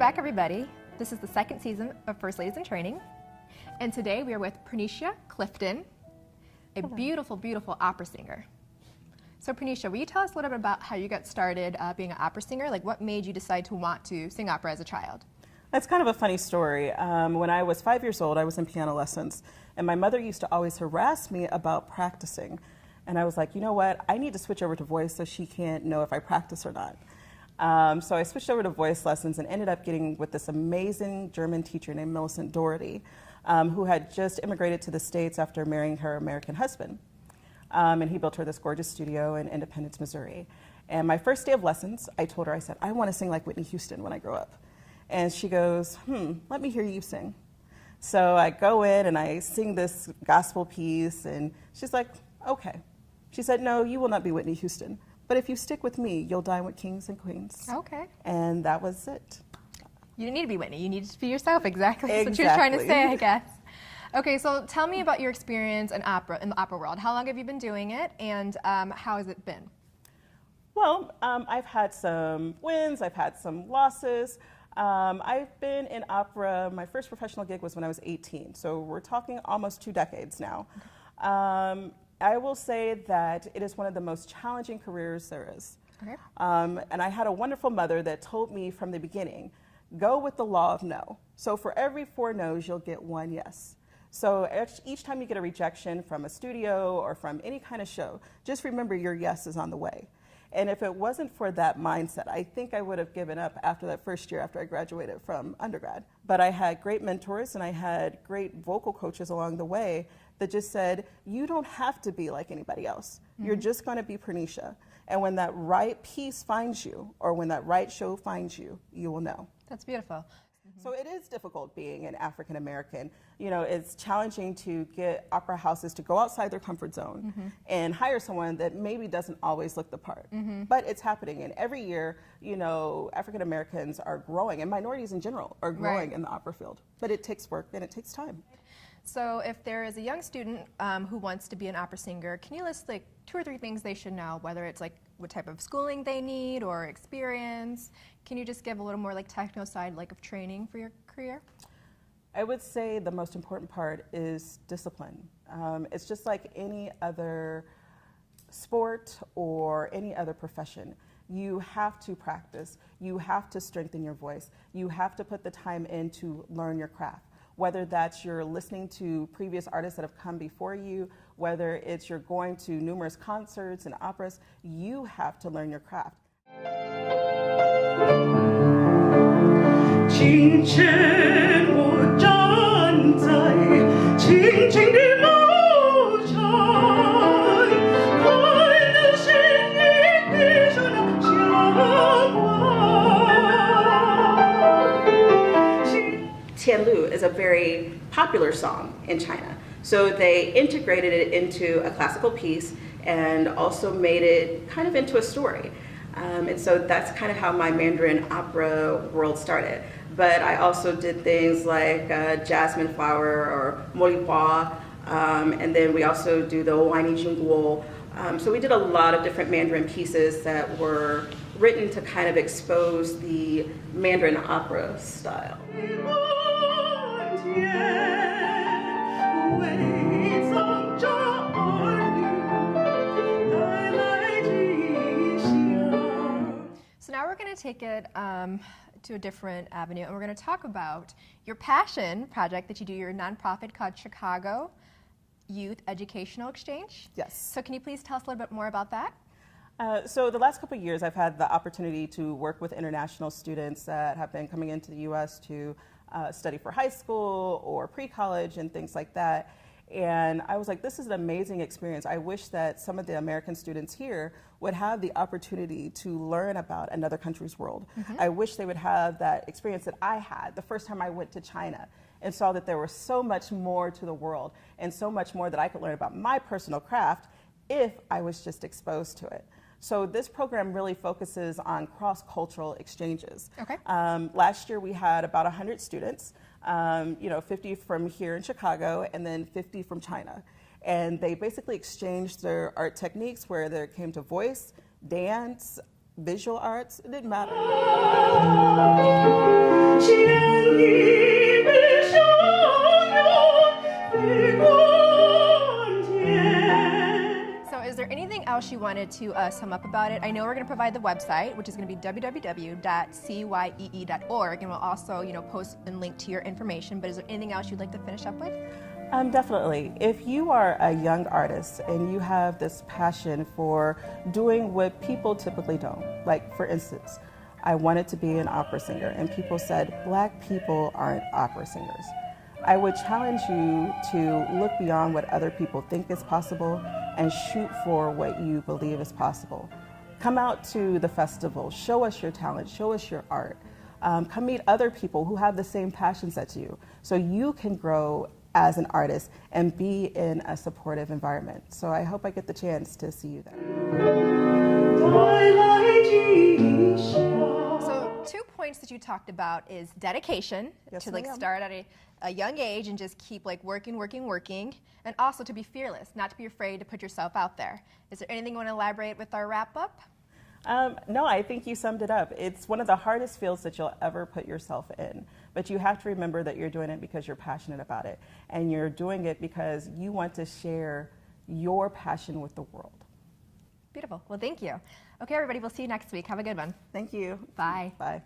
back, everybody. This is the second season of First Ladies in Training, and today we are with Prenicia Clifton, a beautiful, beautiful opera singer. So Prenicia, will you tell us a little bit about how you got started being an opera singer? Like, what made you decide to want to sing opera as a child? That's kind of a funny story. When I was 5 years old, I was in piano lessons, and my mother used to always harass me about practicing. And I was like, you know what, I need to switch over to voice so she can't know if I practice or not. So I switched over to voice lessons and ended up getting with this amazing German teacher named Millicent Doherty, who had just immigrated to the States after marrying her American husband. And he built her this gorgeous studio in Independence, Missouri. And my first day of lessons, I told her, I said, I want to sing like Whitney Houston when I grow up. And she goes, let me hear you sing. So I go in and I sing this gospel piece, and she's like, okay. She said, no, you will not be Whitney Houston. But if you stick with me, you'll dine with kings and queens. Okay. And that was it. You didn't need to be Whitney. You needed to be yourself. Exactly. That's what she was trying to say, I guess. Okay, so tell me about your experience in opera, in the opera world. How long have you been doing it, and how has it been? Well, I've had some wins. I've had some losses. I've been in opera. My first professional gig was when I was 18. So we're talking almost 2 decades now. Okay. I will say that it is one of the most challenging careers there is. Okay. And I had a wonderful mother that told me from the beginning, go with the law of no. So for every 4 no's, you'll get 1 yes. So each time you get a rejection from a studio or from any kind of show, just remember your yes is on the way. And if it wasn't for that mindset, I think I would have given up after that first year after I graduated from undergrad. But I had great mentors and I had great vocal coaches along the way that just said, you don't have to be like anybody else. Mm-hmm. You're just going to be Prenicia. And when that right piece finds you, or when that right show finds you, you will know. That's beautiful. Mm-hmm. So it is difficult being an African American. You know, it's challenging to get opera houses to go outside their comfort zone and hire someone that maybe doesn't always look the part. But it's happening, and every year, you know, African Americans are growing, and minorities in general are growing in the opera field. But it takes work and it takes time. So if there is a young student who wants to be an opera singer, can you list like 2 or 3 things they should know, whether it's like what type of schooling they need or experience? Can you just give a little more like techno side like of training for your career? I would say the most important part is discipline. It's just like any other sport or any other profession. You have to practice. You have to strengthen your voice. You have to put the time in to learn your craft. Whether that's you're listening to previous artists that have come before you, whether it's you're going to numerous concerts and operas, you have to learn your craft. Tianlu is a very popular song in China. So they integrated it into a classical piece and also made it kind of into a story. And so that's kind of how my Mandarin opera world started. But I also did things like Jasmine Flower or Molihua, and then we also do the Weini Jingguo. So we did a lot of different Mandarin pieces that were written to kind of expose the Mandarin opera style. So now we're going to take it to a different avenue, and we're going to talk about your passion project that you do, your nonprofit called Chicago Youth Educational Exchange. Yes. So can you please tell us a little bit more about that? So the last couple of years, I've had the opportunity to work with international students that have been coming into the U.S. to study for high school or pre-college and things like that. And I was like, this is an amazing experience. I wish that some of the American students here would have the opportunity to learn about another country's world. I wish they would have that experience that I had the first time I went to China and saw that there was so much more to the world and so much more that I could learn about my personal craft if I was just exposed to it. So this program really focuses on cross-cultural exchanges. Okay. Last year we had about 100 students, 50 from here in Chicago and then 50 from China. And they basically exchanged their art techniques where they came to voice, dance, visual arts, it didn't matter. So is there anything else you wanted to sum up about it? I know we're going to provide the website, which is going to be www.cyee.org, and we'll also, post and link to your information. But is there anything else you'd like to finish up with? Definitely. If you are a young artist and you have this passion for doing what people typically don't, like for instance, I wanted to be an opera singer, and people said, Black people aren't opera singers. I would challenge you to look beyond what other people think is possible and shoot for what you believe is possible. Come out to the festival, show us your talent, show us your art. Come meet other people who have the same passions as you, so you can grow as an artist and be in a supportive environment. So I hope I get the chance to see you there. So 2 points that you talked about is dedication, Yes, to ma'am. start at a young age and just keep working, and also to be fearless, not to be afraid to put yourself out there. Is there anything you want to elaborate with our wrap up? No, I think you summed it up. It's one of the hardest fields that you'll ever put yourself in. But you have to remember that you're doing it because you're passionate about it. And you're doing it because you want to share your passion with the world. Beautiful. Well, thank you. Okay, everybody, we'll see you next week. Have a good one. Thank you. Bye. Bye.